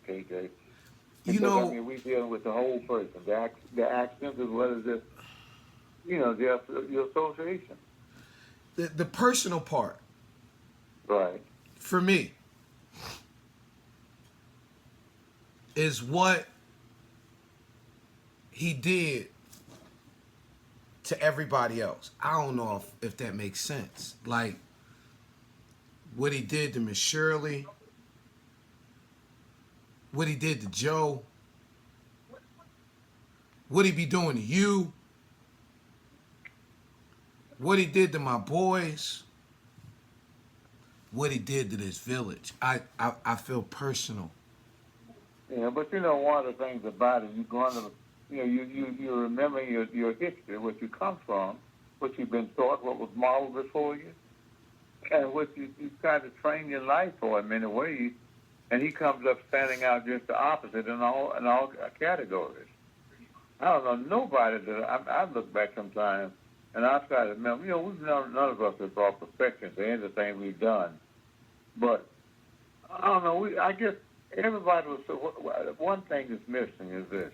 KJ. You Because I know, mean, we dealing with the whole person, the actions as well as the, your association. the personal part Right. for me is what he did to everybody else. I don't know if that makes sense. Like what he did to Miss Shirley, what he did to Joe, what he be doing to you, what he did to my boys, what he did to this village. I feel personal. Yeah, but one of the things about it, you're going to, you remember your history, what you come from, what you've been taught, what was modeled before you, and what you kind of train your life for in many ways. And he comes up standing out just the opposite in all categories. I don't know nobody that I look back sometimes and I try to remember. None of us have brought perfection to anything we've done, but I don't know. I guess everybody was. One thing that's missing is this.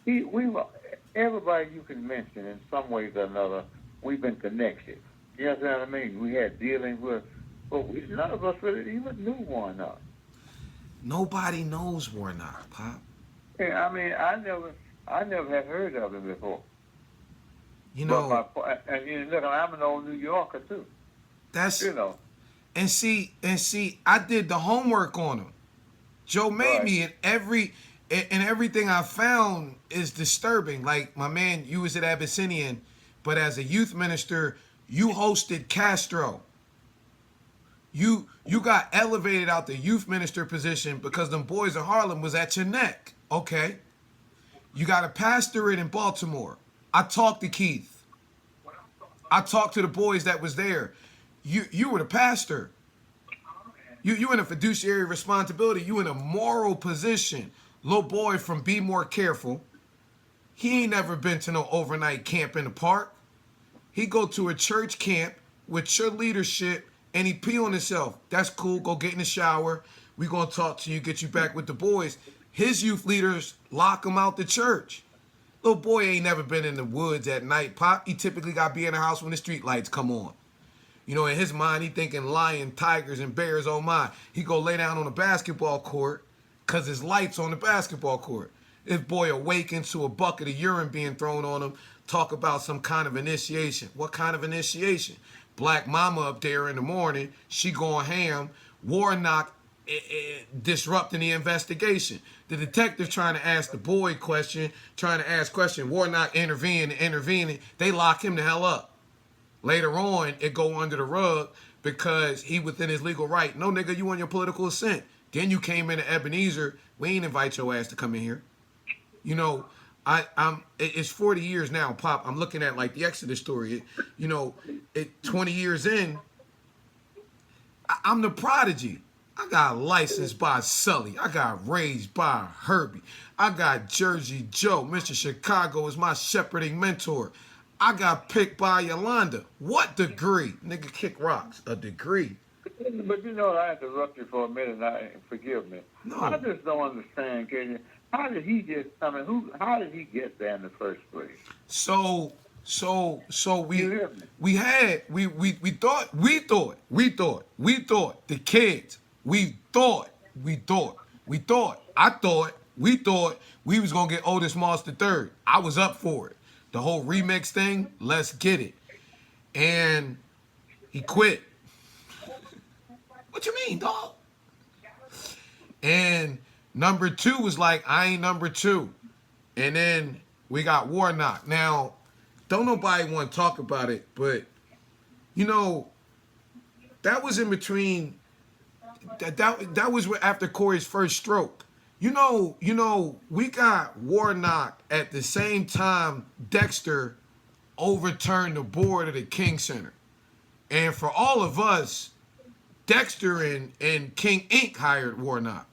We were everybody you can mention in some ways or another. We've been connected. You understand what I mean? We had dealings with, but none of us really even knew one another. Nobody knows Warnock, Pop. Yeah, I mean, I never had heard of him before. You But know, look, I'm an old New Yorker too. that's You know, and see, I did the homework on him. Joe made right? me, and everything I found is disturbing. Like my man, you was at Abyssinian, but as a youth minister, you hosted Castro. You got elevated out the youth minister position because them boys in Harlem was at your neck. Okay. You got a pastorate in Baltimore. I talked to Keith. I talked to the boys that was there. You were the pastor. You in a fiduciary responsibility. You in a moral position. Little boy from Be More Careful. He ain't never been to no overnight camp in the park. He go to a church camp with your leadership and he pee on himself. That's cool. Go get in the shower. We gonna talk to you, get you back with the boys. His youth leaders lock him out the church. Little boy ain't never been in the woods at night, Pop. He typically got to be in the house when the street lights come on. In his mind, he thinking lion, tigers, and bears. Oh my! He go lay down on the basketball court because his lights on the basketball court. This boy awakens to a bucket of urine being thrown on him. Talk about some kind of initiation. What kind of initiation? Black mama up there in the morning. She going ham. Warnock disrupting the investigation. The detective trying to ask the boy question, trying to ask question. Warnock intervening. They lock him the hell up. Later on, it go under the rug because he within his legal right. No, nigga, you on your political assent. Then you came into Ebenezer. We ain't invite your ass to come in here. It's 40 years now, Pop. I'm looking at like the Exodus story. 20 years in, I'm the prodigy. I got licensed by Sully. I got raised by Herbie. I got Jersey Joe. Mr. Chicago is my shepherding mentor. I got picked by Yolanda. What degree? Nigga kick rocks. A degree. But I interrupt you for a minute. Forgive me. I No. just don't understand, can you? How did he just? I mean, How did he get there in the first place? So we You hear me? we had we thought the kids we thought we was gonna get Otis Moss the third. I was up for it. The whole remix thing, let's get it. And he quit. What you mean, dog? And number two was like, I ain't number two. And then we got Warnock. Now, don't nobody want to talk about it, but that was in between. That was after Corey's first stroke. We got Warnock at the same time Dexter overturned the board of the King Center. And for all of us, Dexter and King Inc. hired Warnock.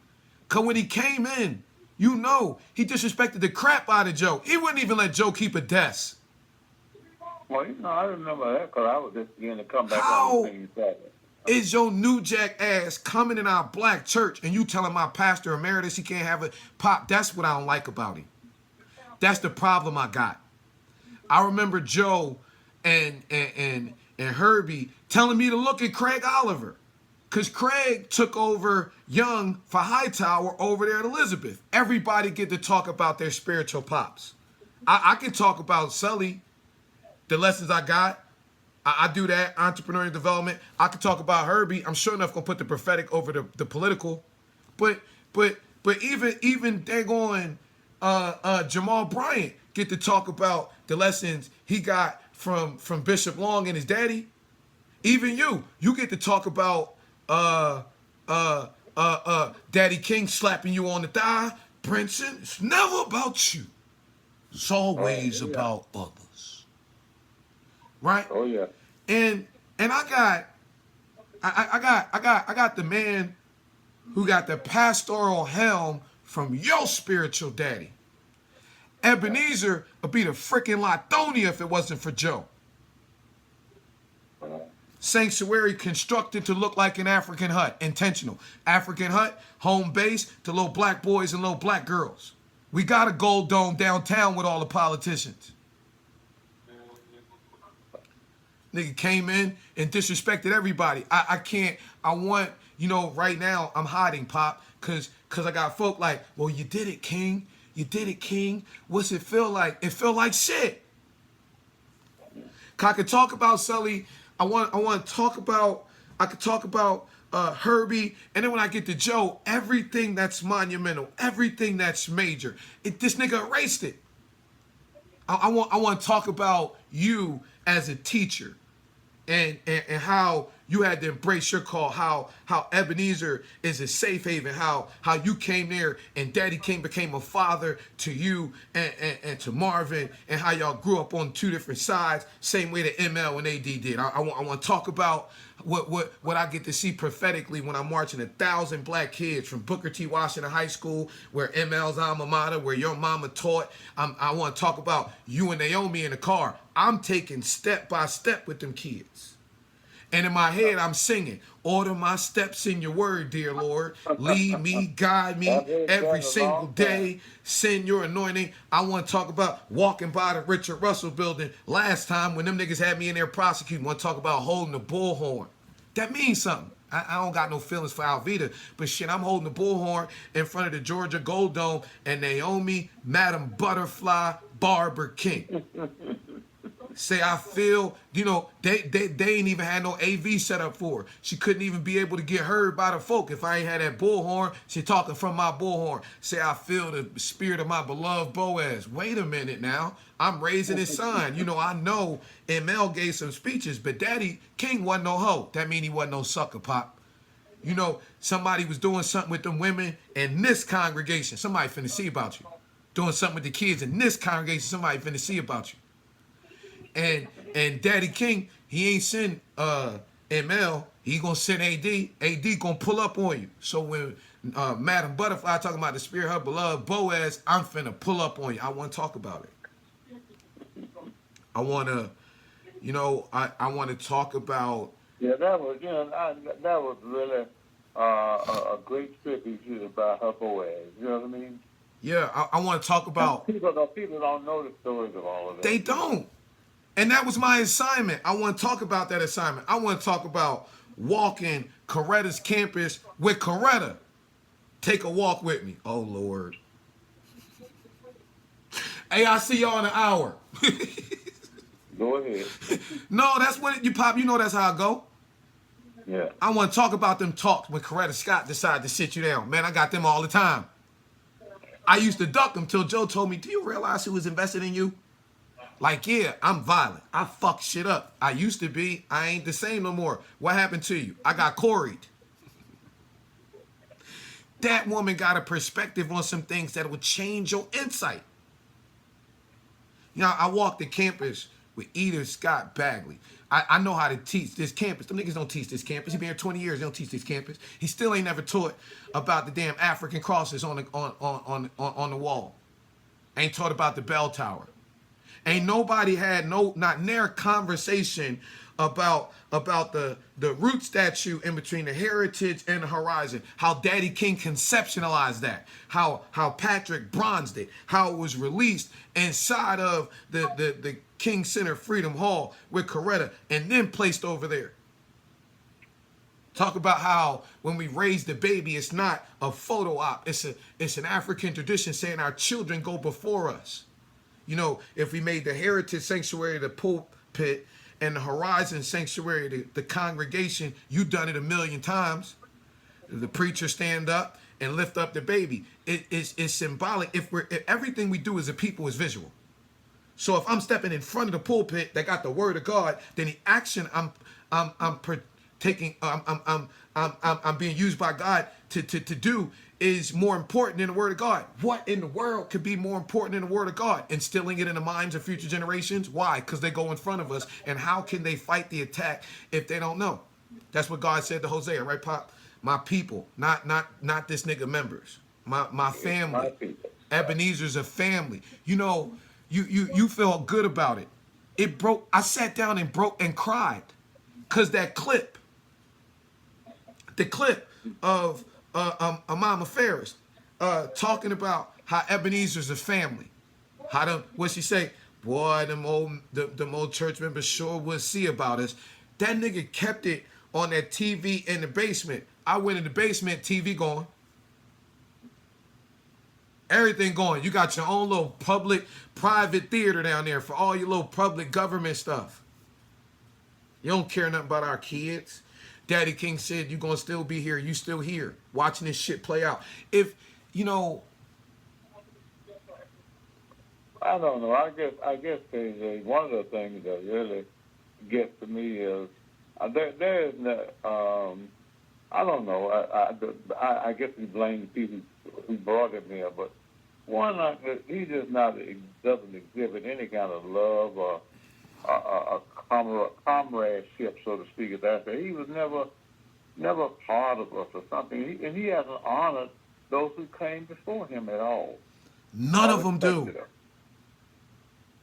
Because when he came in, he disrespected the crap out of Joe. He wouldn't even let Joe keep a desk. Well, I remember that because I was just beginning to come back on How the thing you said. is your New Jack ass coming in our black church and you telling my pastor emeritus he can't have a pop? That's what I don't like about him. That's the problem I got. I remember Joe and Herbie telling me to look at Craig Oliver. Because Craig took over Young for Hightower over there at Elizabeth. Everybody get to talk about their spiritual pops. I can talk about Sully, the lessons I got. I do that, entrepreneurial development. I could talk about Herbie. I'm sure enough gonna put the prophetic over the political. But even they're going Jamal Bryant get to talk about the lessons he got from Bishop Long and his daddy. Even you get to talk about Daddy King slapping you on the thigh. Brinson, it's never about you. It's always about others. Right? Oh yeah. And I got the man who got the pastoral helm from your spiritual daddy. Ebenezer would be the freaking Lithonia if it wasn't for Joe. Sanctuary constructed to look like an African hut. Intentional. African hut, home base to little black boys and little black girls. We got a gold dome downtown with all the politicians. Nigga came in and disrespected everybody. I can't, I want, right now I'm hiding, Pop, cause I got folk like, well, you did it, King. You did it, King. What's it feel like? It feel like shit. I could talk about Sully. I want to talk about, I could talk about Herbie, and then when I get to Joe, everything that's monumental, everything that's major, this nigga erased it. I want to talk about you as a teacher, and how you had to embrace your call, how Ebenezer is a safe haven, how you came there and Daddy King became a father to you and to Marvin, and how y'all grew up on two different sides, same way that ML and AD did. I want to talk about what I get to see prophetically when I'm marching 1,000 black kids from Booker T. Washington High School, where ML's alma mater, where your mama taught. I want to talk about you and Naomi in the car. I'm taking step by step with them kids. And in my head, I'm singing, order my steps in your word, dear Lord. Lead me, guide me every single day. Send your anointing. I want to talk about walking by the Richard Russell building last time when them niggas had me in there prosecuting. I want to talk about holding the bullhorn. That means something. I don't got no feelings for Alveda, but shit, I'm holding the bullhorn in front of the Georgia Gold Dome and Naomi, Madam Butterfly, Barber King. Say I feel, they ain't even had no AV set up for her. She couldn't even be able to get heard by the folk if I ain't had that bullhorn. She talking from my bullhorn. Say I feel the spirit of my beloved Boaz. Wait a minute now. I'm raising his son. I know ML gave some speeches, but Daddy King wasn't no hoe. That mean he wasn't no sucker, Pop. Somebody was doing something with them women in this congregation. Somebody finna see about you. Doing something with the kids in this congregation. Somebody finna see about you. And Daddy King, he ain't send ML, he gonna send AD. AD gonna pull up on you. So when Madam Butterfly talking about the spirit of her beloved Boaz, I'm finna pull up on you. I want to talk about it. I want to, I want to talk about. Yeah, that was that was really a great tribute about her Boaz. You know what I mean? Yeah, I want to talk about. People don't know the stories of all of that. They don't. And that was my assignment. I want to talk about that assignment. I want to talk about walking Coretta's campus with Coretta. Take a walk with me. Oh, Lord. Hey, I'll see y'all in an hour. Go ahead. No, that's what you Pop. That's how I go. Yeah. I want to talk about them talks when Coretta Scott decided to sit you down. Man, I got them all the time. I used to duck them till Joe told me, do you realize who was invested in you? Like, yeah, I'm violent. I fuck shit up. I used to be. I ain't the same no more. What happened to you? I got quarried. That woman got a perspective on some things that would change your insight. I walked the campus with Edith Scott Bagley. I know how to teach this campus. Them niggas don't teach this campus. He been here 20 years. They don't teach this campus. He still ain't never taught about the damn African crosses on the wall. Ain't taught about the bell tower. Ain't nobody had not near conversation about the root statue in between the heritage and the horizon, how Daddy King conceptualized that, how Patrick bronzed it, how it was released inside of the King Center Freedom Hall with Coretta and then placed over there. Talk about how when we raise the baby, it's not a photo op. It's an African tradition saying our children go before us. You know, if we made the heritage sanctuary the pulpit and the horizon sanctuary the congregation, you done it 1,000,000 times. The preacher stand up and lift up the baby. It's symbolic. If everything we do as a people is visual. So if I'm stepping in front of the pulpit that got the word of God, then the action I'm being used by God to do is more important than the word of God. What in the world could be more important than the word of God? Instilling it in the minds of future generations. Why? Because they go in front of us. And how can they fight the attack if they don't know? That's what God said to Hosea, right, Pop? My people, not this nigga members. My family. My people. Ebenezer's a family. You know, you felt good about it. It broke. I sat down and broke and cried. Cause that clip. The clip of Mama Ferris talking about how Ebenezer's a family. What she say? Boy, them old church members sure would see about us. That nigga kept it on that TV in the basement. I went in the basement, TV going. Everything going. You got your own little public, private theater down there for all your little public government stuff. You don't care nothing about our kids. Daddy King said you're going to still be here. You still here watching this shit play out. If, you know. I don't know. I guess one of the things that really gets to me is there is no, I don't know. I guess we blame the people who brought him here, but he just doesn't exhibit any kind of love or a comradeship, so to speak, at that. He was never part of us or something, and he hasn't honored those who came before him at all. None of them do.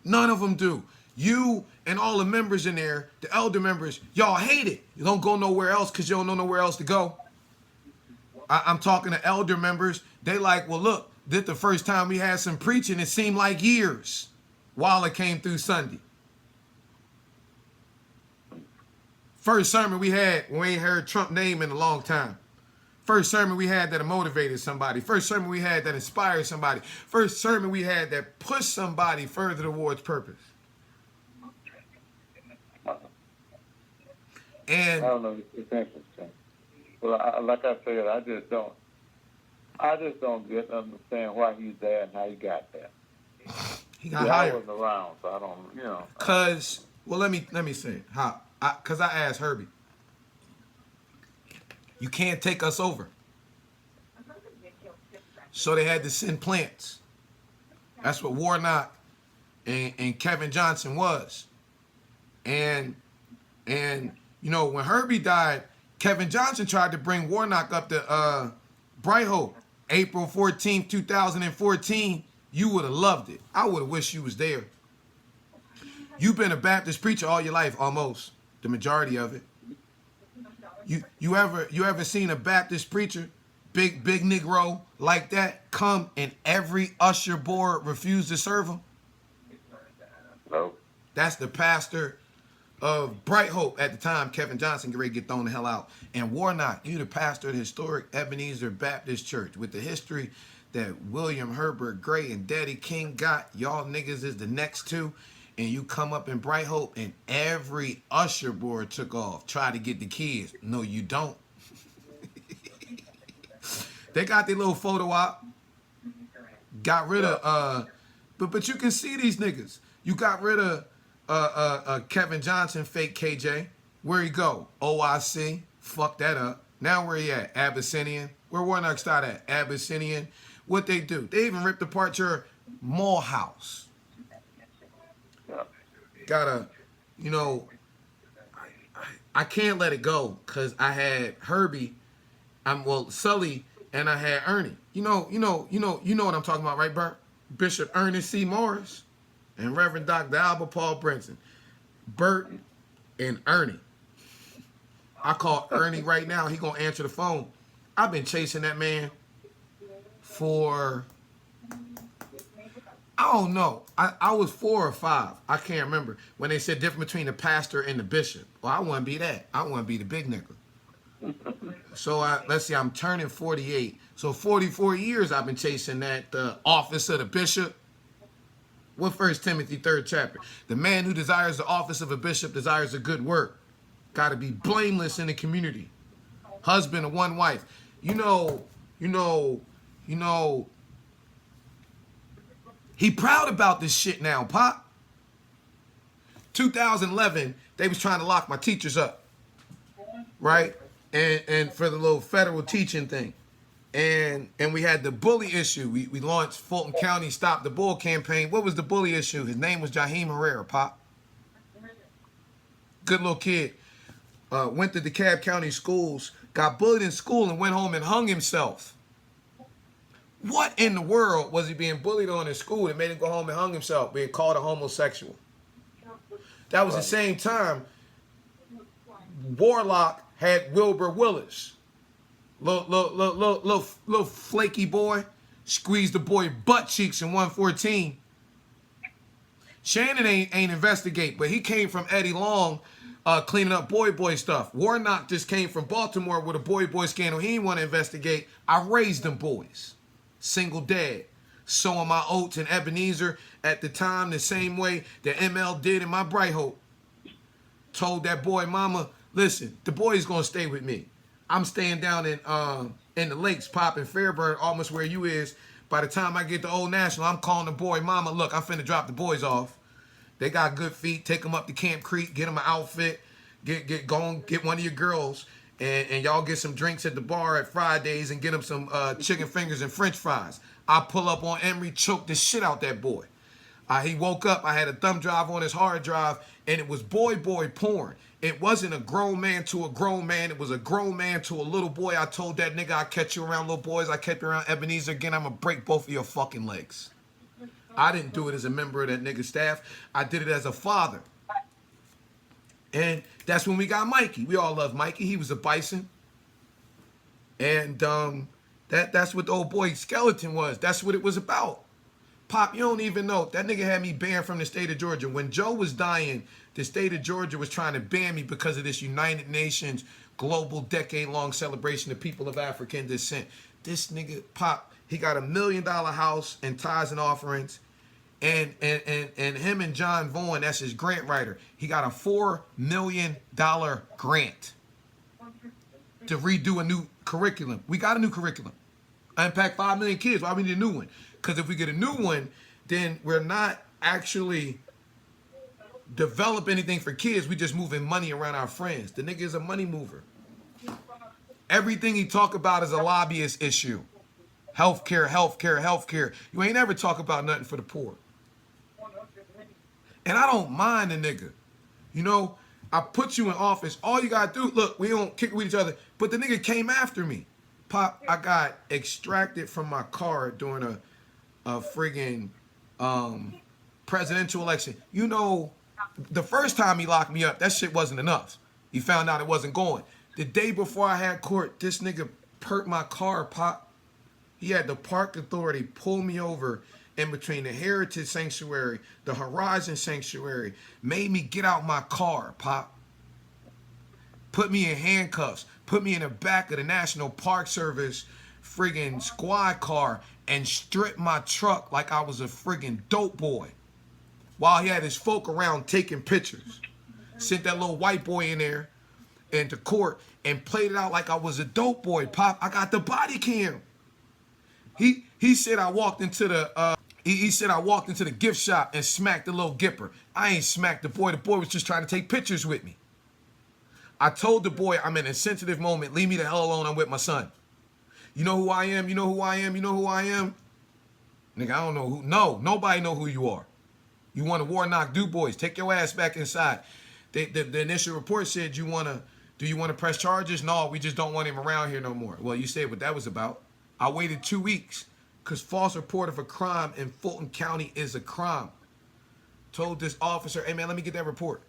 None of them do. You and all the members in there, the elder members, y'all hate it. You don't go nowhere else because you don't know nowhere else to go. I'm talking to elder members. They like, well, look, this the first time we had some preaching. It seemed like years while it came through Sunday. First sermon we had when we ain't heard Trump's name in a long time. First sermon we had that motivated somebody. First sermon we had that inspired somebody. First sermon we had that pushed somebody further towards purpose. And I don't know. It's interesting. Well, like I said, I just don't understand why he's there and how he got there. He got hired. I wasn't around, so I don't, you know. Cause, well, let me say how. Cause I asked Herbie. You can't take us over. So they had to send plants. That's what Warnock and Kevin Johnson was. And you know, when Herbie died, Kevin Johnson tried to bring Warnock up to Bright Hope. April 14th, 2014. You would have loved it. I would have wished you was there. You've been a Baptist preacher all your life, almost. The majority of it. You ever seen a Baptist preacher, big Negro like that, come and every usher board refuse to serve him? No. That's the pastor of Bright Hope at the time. Kevin Johnson get ready to get thrown the hell out. And Warnock, you the pastor of the historic Ebenezer Baptist Church with the history that William Herbert Gray and Daddy King got. Y'all niggas is the next two. And you come up in Bright Hope and every usher board took off. Try to get the kids. No, you don't. They got their little photo op. Got rid of but you can see these niggas. You got rid of Kevin Johnson, fake KJ. Where he go? OIC. Fuck that up. Now where he at? Abyssinian. Where Warnock start at? Abyssinian. What they do? They even ripped apart your mall house. Gotta, you know, I can't let it go because I had Herbie, Sully, and I had Ernie. You know what I'm talking about, right, Bert? Bishop Ernest C. Morris and Reverend Dr. Albert Paul Brinson. Bert and Ernie. I call Ernie right now. He gonna answer the phone. I've been chasing that man for, I don't know. I was 4 or 5. I can't remember when they said difference between the pastor and the bishop. Well, I want to be that. I want to be the big nigga. So let's see. I'm turning 48. So 44 years I've been chasing that office of the bishop. What 1 Timothy 3rd chapter? The man who desires the office of a bishop desires a good work. Got to be blameless in the community. Husband of one wife. You know. He proud about this shit now, Pop. 2011, they was trying to lock my teachers up, right? And for the little federal teaching thing. And we had the bully issue. We launched Fulton County Stop the Bull campaign. What was the bully issue? His name was Jaheim Herrera, Pop. Good little kid. Went to DeKalb County schools, got bullied in school and went home and hung himself. What in the world was he being bullied on in school that made him go home and hung himself, being called a homosexual? That was the same time Warlock had Wilbur Willis. Little flaky boy, squeezed the boy butt cheeks in 114. Shannon ain't investigate, but he came from Eddie Long cleaning up boy stuff. Warnock just came from Baltimore with a boy scandal. He didn't want to investigate. I raised them boys. Single dad. Sowing my oats in Ebenezer at the time the same way that ML did in my Bright Hope. Told that boy mama, listen, the boy's gonna stay with me. I'm staying down in the lakes, Pop, in Fairburn, almost where you is. By the time I get to Old National, I'm calling the boy mama, look, I'm finna drop the boys off. They got good feet. Take them up to Camp Creek, get them an outfit, get one of your girls, and y'all get some drinks at the bar at Fridays and get them some chicken fingers and French fries. I pull up on Emory, choke the shit out that boy. He woke up. I had a thumb drive on his hard drive, and it was boy porn. It wasn't a grown man to a grown man. It was a grown man to a little boy. I told that nigga, I catch you around little boys. I kept you around Ebenezer again. I'm going to break both of your fucking legs. I didn't do it as a member of that nigga staff. I did it as a father. And that's when we got Mikey. We all love Mikey. He was a bison. And that's what the old boy skeleton was. That's what it was about. Pop, you don't even know. That nigga had me banned from the state of Georgia. When Joe was dying, the state of Georgia was trying to ban me because of this United Nations global decade-long celebration of people of African descent. This nigga, Pop, he got $1 million house and tithes and offerings. And him and John Vaughan, that's his grant writer, he got a $4 million grant to redo a new curriculum. We got a new curriculum. Impact 5 million kids. Why we need a new one? Because if we get a new one, then we're not actually developing anything for kids. We just moving money around our friends. The nigga is a money mover. Everything he talk about is a lobbyist issue. Healthcare. You ain't ever talk about nothing for the poor. And I don't mind the nigga. You know, I put you in office. All you gotta do, look, we don't kick with each other, but the nigga came after me. Pop, I got extracted from my car during a friggin' presidential election. You know, the first time he locked me up, that shit wasn't enough. He found out it wasn't going. The day before I had court, this nigga perked my car, Pop. He had the park authority pull me over in between the Heritage Sanctuary, the Horizon Sanctuary, made me get out my car, Pop. Put me in handcuffs, put me in the back of the National Park Service friggin' squad car and stripped my truck like I was a friggin' dope boy while he had his folk around taking pictures. Sent that little white boy in there into court and played it out like I was a dope boy, Pop. I got the body cam. He said I walked into the he said I walked into the gift shop and smacked the little gipper. I ain't smacked the boy. The boy was just trying to take pictures with me. I told the boy I'm in a sensitive moment. Leave me the hell alone. I'm with my son. You know who I am? You know who I am? You know who I am? Nigga, I don't know who. No, nobody know who you are. You want to Warnock Du Bois. Take your ass back inside. The initial report said do you want to press charges? No, we just don't want him around here no more. Well, you said what that was about. I waited 2 weeks because false report of a crime in Fulton County is a crime. Told this officer, hey man, let me get that report.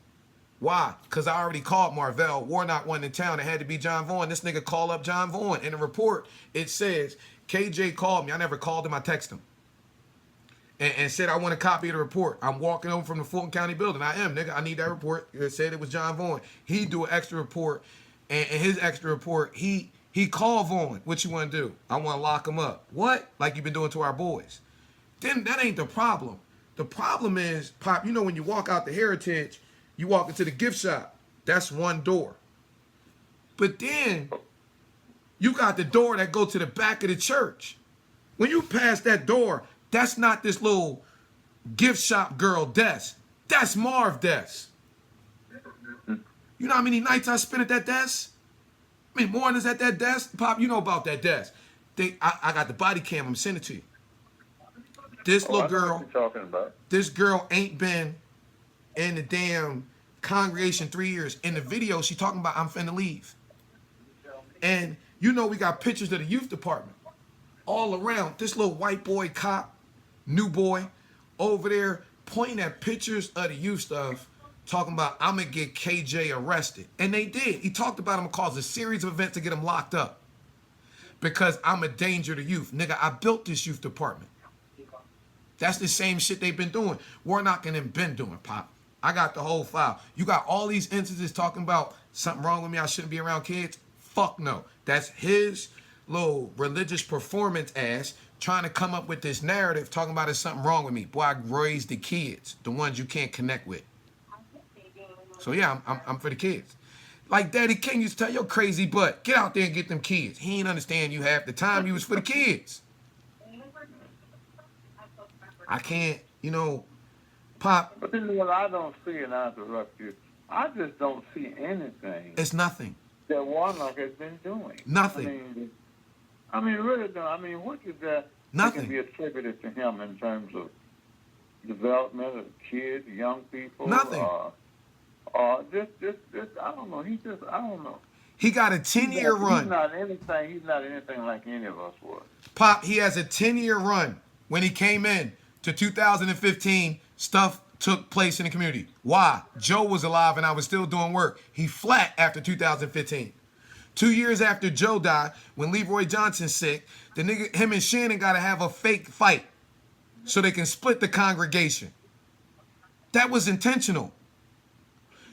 Why? Because I already called Marvell. Warnock wasn't in town. It had to be John Vaughn. This nigga called up John Vaughn. In the report, it says, KJ called me. I never called him. I texted him. And said, I want a copy of the report. I'm walking over from the Fulton County building. I am, nigga. I need that report. It said it was John Vaughn. He do an extra report. And his extra report, he called Vaughn. What you want to do? I want to lock him up. What? Like you've been doing to our boys. Then that ain't the problem. The problem is, Pop, you know when you walk out the Heritage, you walk into the gift shop. That's one door. But then you got the door that go to the back of the church. When you pass that door, that's not this little gift shop girl desk. That's Marv desk. You know how many nights I spent at that desk? I mean, mornings at that desk? Pop, you know about that desk. I got the body cam. I'm sending it to you. This little girl, this girl ain't been in the damn congregation 3 years. In the video, she talking about I'm finna leave. And you know we got pictures of the youth department all around. This little white boy cop, new boy, over there pointing at pictures of the youth stuff, talking about I'm gonna get KJ arrested. And they did. He talked about him, caused a series of events to get him locked up. Because I'm a danger to youth. Nigga, I built this youth department. That's the same shit they've been doing. Warnock and them been doing, Pop. I got the whole file. You got all these instances talking about something wrong with me, I shouldn't be around kids. Fuck no. That's his little religious performance ass trying to come up with this narrative talking about there's something wrong with me. Boy, I raised the kids, the ones you can't connect with. So yeah, I'm for the kids. Like Daddy King used to tell your crazy butt, get out there and get them kids. He ain't understand you half the time. You was for the kids. I can't, Pop. But then what I don't see, and I interrupt you, I just don't see anything. It's nothing. That Warnock has been doing. Nothing. I mean, really, what is that Nothing can be attributed to him in terms of development of kids, young people? Nothing. Just, I don't know. I don't know. He got a 10-year run. He's not anything like any of us was. Pop, he has a 10-year run. When he came in to 2015, stuff took place in the community. Why? Joe was alive and I was still doing work. He flat after 2015. 2 years after Joe died, when Leroy Johnson's sick, the nigga, him and Shannon got to have a fake fight so they can split the congregation. That was intentional.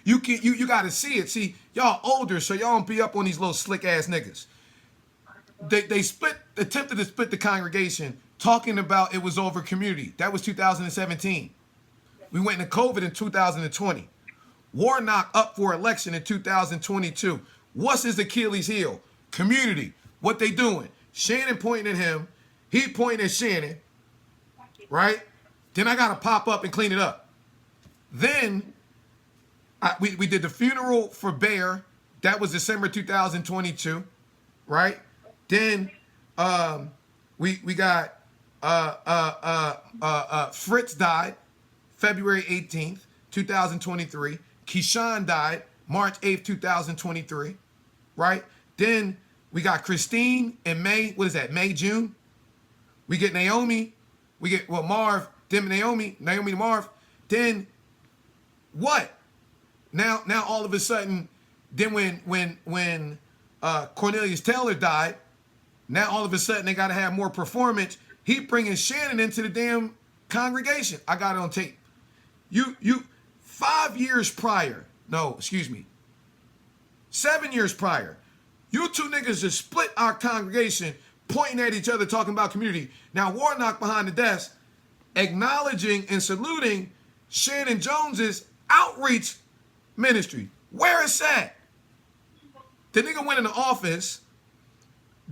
You got to see it. See, y'all older, so y'all don't be up on these little slick ass niggas. They attempted to split the congregation, talking about it was over community. That was 2017. We went into COVID in 2020. Warnock up for election in 2022. What's his Achilles heel? Community. What they doing? Shannon pointing at him. He pointing at Shannon. Right? Then I got to pop up and clean it up. Then we did the funeral for Bear. That was December 2022. Right? Then we got Fritz died February 18th, 2023. Keyshawn died March 8th, 2023. Right? Then we got Christine in May. What is that? May, June? We get Naomi. We get, Marv. Then Naomi to Marv. Then what? Now all of a sudden, then when Cornelius Taylor died, now all of a sudden they got to have more performance. He bringing Shannon into the damn congregation. I got it on tape. You 5 years prior. No, excuse me. 7 years prior. You two niggas just split our congregation, pointing at each other, talking about community. Now Warnock behind the desk, acknowledging and saluting Shannon Jones's outreach ministry. Where is that? The nigga went into office.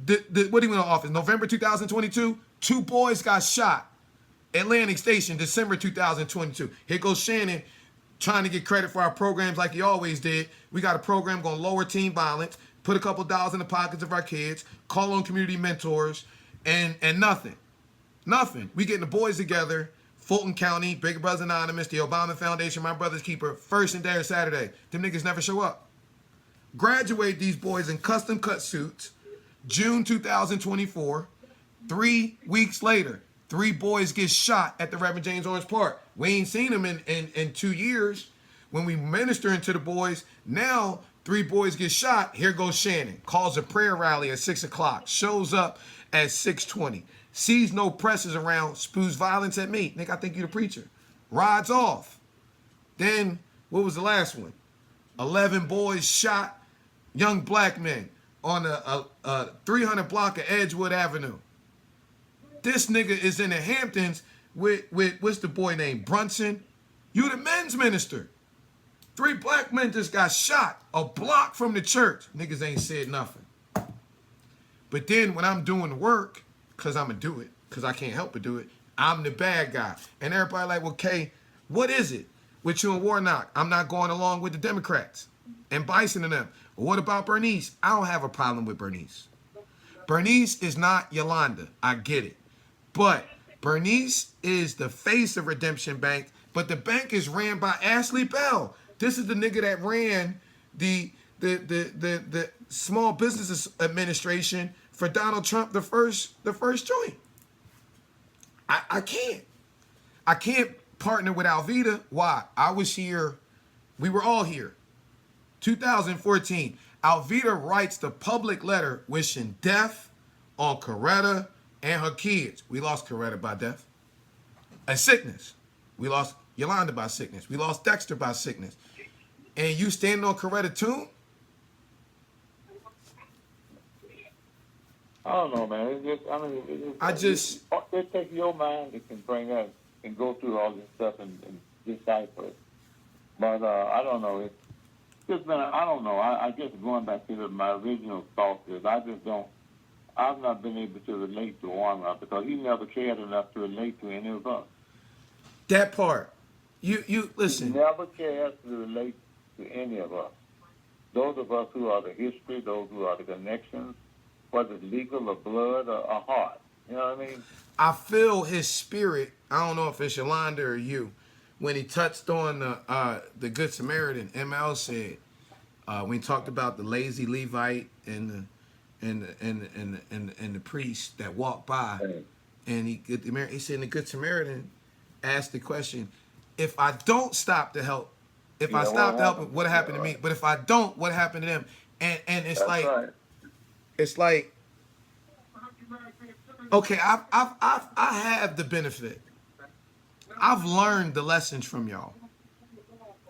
What did he went into office? November 2022. 2 boys got shot. Atlantic Station, December 2022. Here goes Shannon trying to get credit for our programs like he always did. We got a program going to lower teen violence, put a couple dollars in the pockets of our kids, call on community mentors, and nothing. Nothing. We getting the boys together, Fulton County, Big Brothers Anonymous, the Obama Foundation, My Brother's Keeper, first and there Saturday. Them niggas never show up. Graduate these boys in custom cut suits, June 2024. 3 weeks later, 3 boys get shot at the Reverend James Orange Park. We ain't seen them in 2 years. when we ministering to the boys, now 3 boys get shot. Here goes Shannon. Calls a prayer rally at 6 o'clock. Shows up at 6:20. Sees no presses around. Spews violence at me. Nigga, I think you the preacher. Rides off. Then, what was the last one? 11 boys shot. Young black men on a 300 block of Edgewood Avenue. This nigga is in the Hamptons with what's the boy named Brunson? You the men's minister. 3 black men just got shot a block from the church. Niggas ain't said nothing. But then when I'm doing the work, because I'm going to do it, because I can't help but do it, I'm the bad guy. And everybody like, well, Kay, what is it with you and Warnock? I'm not going along with the Democrats and Bison and them. Well, what about Bernice? I don't have a problem with Bernice. Bernice is not Yolanda. I get it. But Bernice is the face of Redemption Bank, but the bank is ran by Ashley Bell. This is the nigga that ran the Small Business Administration for Donald Trump, the first joint. I can't partner with Alveda. Why? I was here. We were all here. 2014. Alveda writes the public letter wishing death on Coretta and her kids. We lost Coretta by death. A sickness. We lost Yolanda by sickness. We lost Dexter by sickness. And you standing on Coretta tomb? I don't know, man. It takes your mind that can bring us and go through all this stuff and decipher it. But I don't know. It's just been, I don't know. I guess going back to my original thought is I've not been able to relate to Warnock because he never cared enough to relate to any of us. That part. You listen. He never cared to relate to any of us. Those of us who are the history, those who are the connections, whether it's legal or blood or heart. You know what I mean? I feel his spirit. I don't know if it's Yolanda or you. When he touched on the Good Samaritan, ML said, when he talked about the lazy Levite and the priest that walked by, and he said the Good Samaritan asked the question, if I don't stop to help, if I stop to help, what happened to me? But if I don't, what happened to them? And it's That's like, right. it's like, okay, I have the benefit. I've learned the lessons from y'all.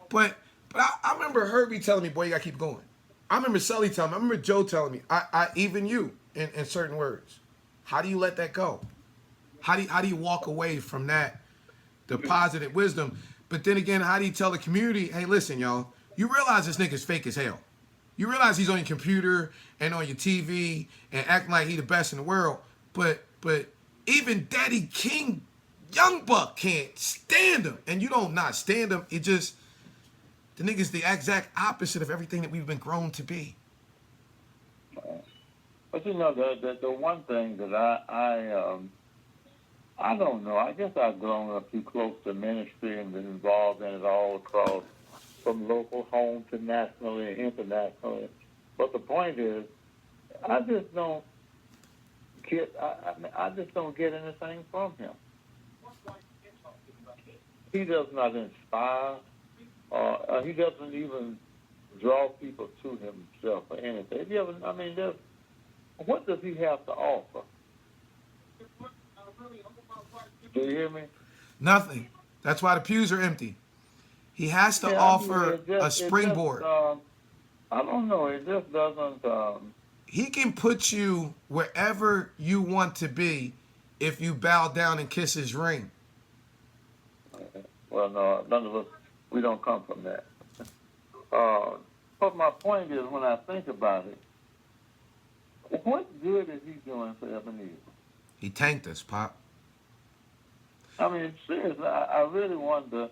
But I remember Herbie telling me, boy, you gotta keep going. I remember Sully telling me, I remember Joe telling me, I even you in certain words. How do you let that go? How do you walk away from that deposited wisdom? But then again, how do you tell the community, hey, listen, y'all, you realize this nigga's fake as hell. You realize he's on your computer and on your TV and acting like he the best in the world. But even Daddy King Young Buck can't stand him. And you don't not stand him. It just, the nigga's the exact opposite of everything that we've been grown to be. But you know, the one thing that I don't know. I guess I've grown up too close to ministry and been involved in it all across, from local home to nationally and internationally. But the point is, I just don't get. I just don't get anything from him. He does not inspire. He doesn't even draw people to himself or anything. What does he have to offer? Do you hear me? Nothing. That's why the pews are empty. He has to offer a springboard. I don't know. It just doesn't. He can put you wherever you want to be if you bow down and kiss his ring. Well, no, none of us, we don't come from that. But my point is, when I think about it, what good is he doing for Ebenezer? He tanked us, Pop. I mean, seriously, I really wonder.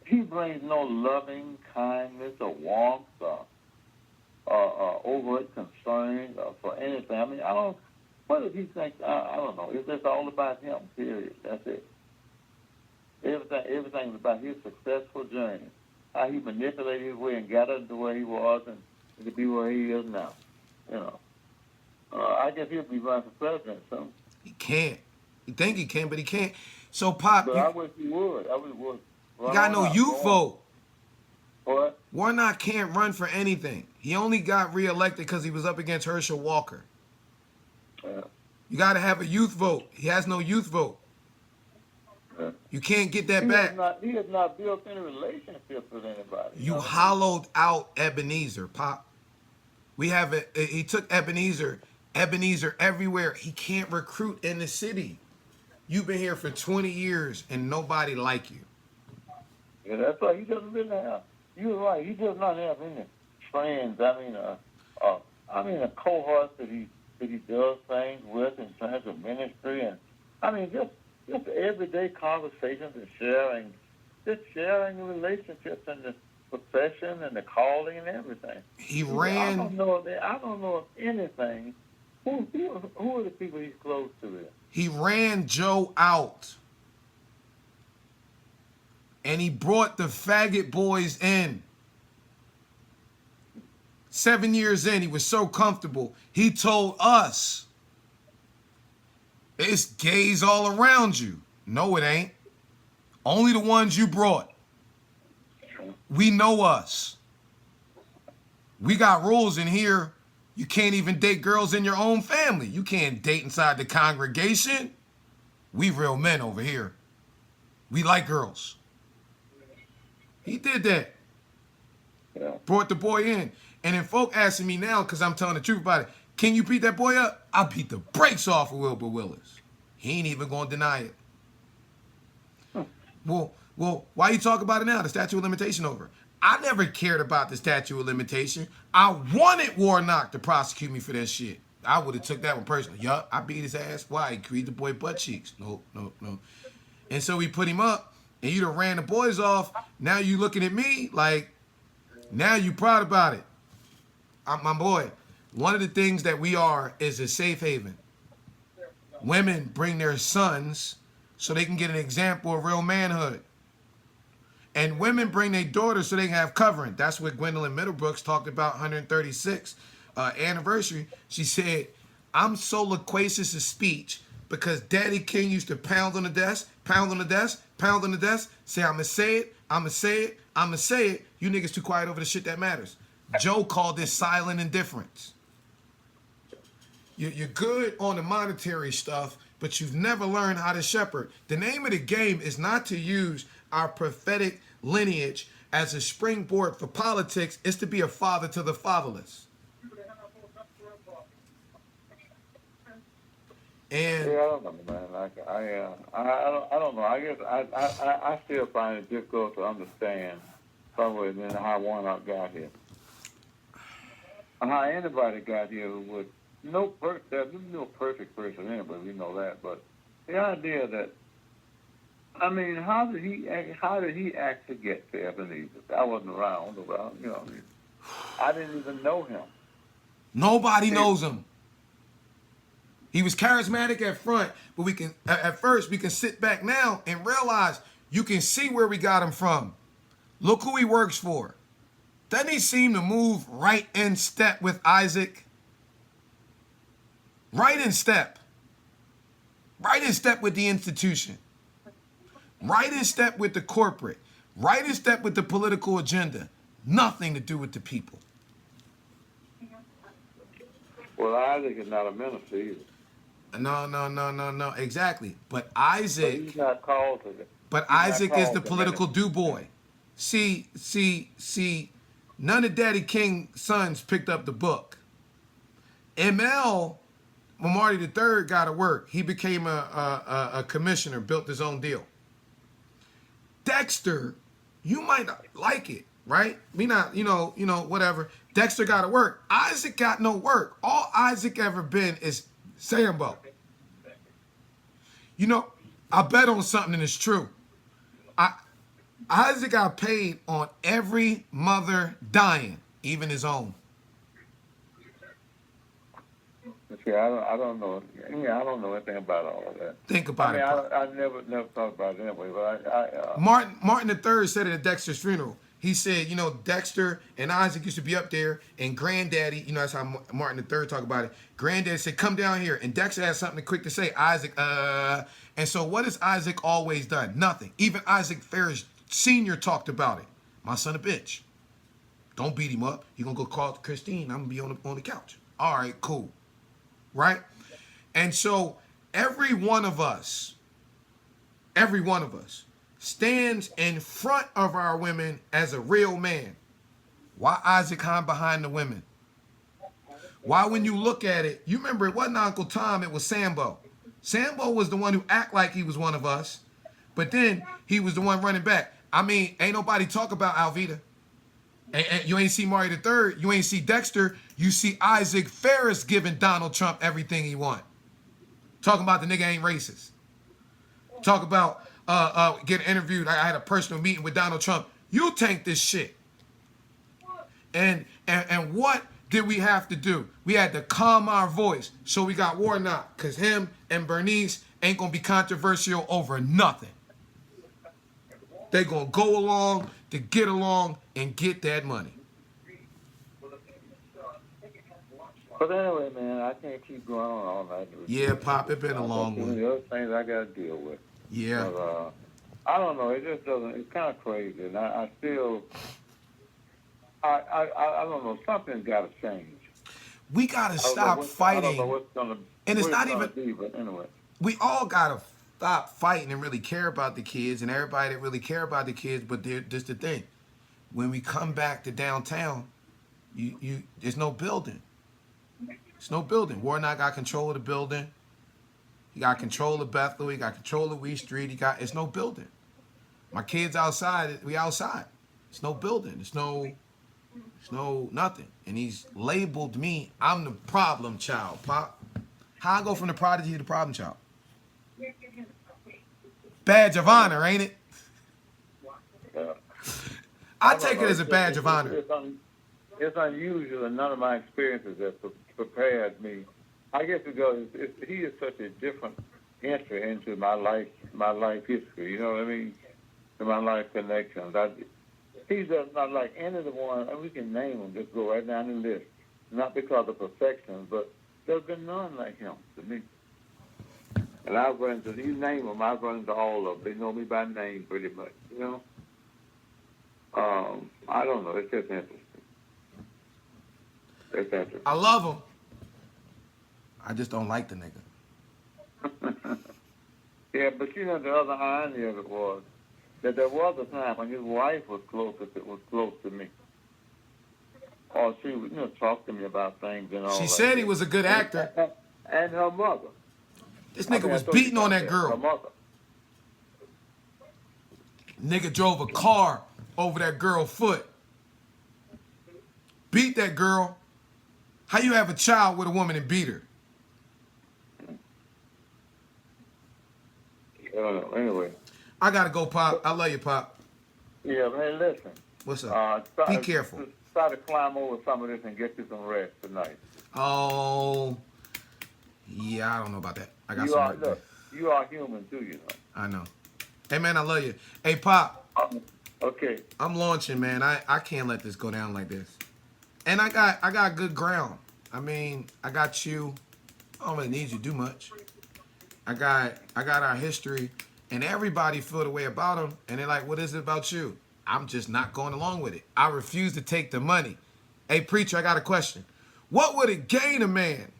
He brings no loving kindness or warmth or overt concern for anything. I mean, what does he think? I don't know. It's just all about him, period. That's it. Everything's about his successful journey. How he manipulated his way and got us to where he was and to be where he is now. You know. I guess he'll be running for president soon. He can't. You think he can, but he can't. So, Pop. But I wish he would. I wish he would He got no youth vote. What? Warnock can't run for anything. He only got reelected because he was up against Herschel Walker. You got to have a youth vote. He has no youth vote. You can't get that back. He has not built any relationships with anybody. You hollowed out Ebenezer, Pop. He took Ebenezer everywhere. He can't recruit in the city. You've been here for 20 years and nobody like you. Yeah, that's right. He doesn't really have. You're right. He does not have any friends. I mean, a cohort that he does things with in terms of ministry, and I mean just everyday conversations and sharing relationships and the profession and the calling and everything. He ran. I don't know of anything. Who are the people he's close to there? He ran Joe out. And he brought the faggot boys in. 7 years in, he was so comfortable. He told us, it's gays all around you. No, it ain't. Only the ones you brought. We know us. We got rules in here. You can't even date girls in your own family. You can't date inside the congregation. We real men over here. We like girls. He did that. Yeah. Brought the boy in. And then folk asking me now, because I'm telling the truth about it, can you beat that boy up? I beat the brakes off of Wilbur Willis. He ain't even going to deny it. Well, why you talk about it now? The statute of limitation over. I never cared about the statute of limitation. I wanted Warnock to prosecute me for that shit. I would have took that one personally. Yup, I beat his ass. Why? He created the boy butt cheeks. No. And so we put him up, and you done ran the boys off. Now you looking at me like, now you proud about it. My boy, one of the things that we are is a safe haven. Women bring their sons so they can get an example of real manhood. And women bring their daughters so they can have covering. That's what Gwendolyn Middlebrooks talked about 136 anniversary. She said, I'm so loquacious of speech because Daddy King used to pound on the desk, say, I'ma say it. You niggas too quiet over the shit that matters. Joe called this silent indifference. You're good on the monetary stuff, but you've never learned how to shepherd. The name of the game is not to use our prophetic lineage as a springboard for politics. It's to be a father to the fatherless. And yeah, I don't know, man. I don't know. I guess I still find it difficult to understand probably then how Warnock got here, and how anybody got here who would there's no perfect person anybody, we know that, but the idea that, I mean, how did he actually get to Ebenezer? I wasn't around, I didn't even know him. Nobody knows him. He was charismatic at front, but at first we can sit back now and realize you can see where we got him from. Look who he works for. Doesn't he seem to move right in step with Isaac? Right in step. Right in step with the institution. Right in step with the corporate. Right in step with the political agenda. Nothing to do with the people. Well, Isaac is not a minister either. No. Exactly. But Isaac. But he's not called to that. But Isaac is the political do-boy. See, none of Daddy King's sons picked up the book. ML, when Marty III got to work, he became a commissioner, built his own deal. Dexter, you might not like it, right? Me not, whatever. Dexter got to work. Isaac got no work. All Isaac ever been is Sambo. I bet on something and it's true. Isaac got paid on every mother dying, even his own. See, I don't know. Yeah, I don't know anything about all of that. Think about it. I never thought about it anyway. But Martin III said it at Dexter's funeral. He said, Dexter and Isaac used to be up there, and Granddaddy, that's how Martin III talked about it. Granddaddy said, come down here. And Dexter had something quick to say. Isaac, And so what has Isaac always done? Nothing. Even Isaac Ferris Senior talked about it. My son a bitch. Don't beat him up. He gonna go call Christine. I'm gonna be on the couch. All right, cool. Right? And so every one of us stands in front of our women as a real man. Why Isaac hide behind the women? Why, when you look at it, you remember it wasn't Uncle Tom, it was Sambo. Sambo was the one who act like he was one of us, but then he was the one running back. I mean, ain't nobody talk about Alvita. And you ain't see Mario the Third. You ain't see Dexter. You see Isaac Ferris giving Donald Trump everything he want. Talking about the nigga ain't racist. Talk about getting interviewed. I had a personal meeting with Donald Trump. You tank this shit. And what did we have to do? We had to calm our voice. So we got Warnock, because him and Bernice ain't going to be controversial over nothing. They going to go along to get along and get that money. But anyway, man, I can't keep going on all night. Yeah, Pop, it been a long one. The other things I got to deal with. Yeah. But, I don't know. It just doesn't. It's kind of crazy, and I still. I don't know. Something's got to change. We got to stop fighting. I don't know what's gonna. And it's not even. Be, but anyway. We all got to stop fighting and really care about the kids, and everybody that really care about the kids. But just the thing, when we come back to downtown, there's no building. There's no building. Warnock got control of the building. He got control of Bethel. He got control of Wee Street. It's no building. My kids outside. We outside. It's no building. It's no nothing. And he's labeled me. I'm the problem child, Pop. How I go from the prodigy to the problem child? Badge of honor, ain't it? Yeah. I take it as a badge of honor. It's unusual, and none of my experiences have prepared me. I guess because he is such a different entry into my life history. You know what I mean? To my life connections. He's not like any of the ones, and we can name them. Just go right down the list. Not because of perfection, but there's been none like him to me. And I've run into, you name them, I've run into all of them. They know me by name pretty much. You know. I don't know. It's just interesting. It's interesting. I love him. I just don't like the nigga. Yeah, but you know the other irony of it was that there was a time when his wife was close to me. Or she would, talk to me about things and all. She said he was a good actor. And her mother. This nigga was beating on that girl. Her mother. Nigga drove a car over that girl's foot. Beat that girl. How you have a child with a woman and beat her? Anyway. I gotta go, Pop. I love you, Pop. Yeah, man, listen. What's up? Be careful. Try to climb over some of this and get you some rest tonight. Oh, yeah, I don't know about that. I got some work. Look, you are human too, you know. I know. Hey, man, I love you. Hey, Pop. Okay. I'm launching, man. I can't let this go down like this. And I got good ground. I mean, I got you. I don't really need you to do much. I got our history, and everybody feel the way about them, and they're like, what is it about you? I'm just not going along with it. I refuse to take the money. Hey, preacher, I got a question. What would it gain a man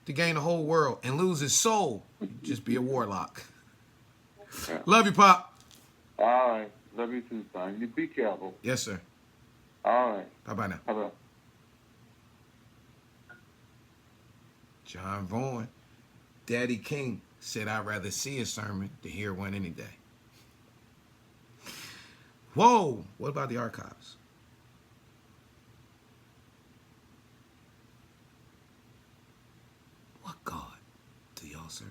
to gain the whole world and lose his soul? Just be a warlock. Yeah. Love you, Pop. All right. Love you too, son. You be careful. Yes, sir. All right. Bye-bye now. Bye-bye. John Vaughn, Daddy King said I'd rather see a sermon than hear one any day. Whoa, what about the archives? What God do y'all serve?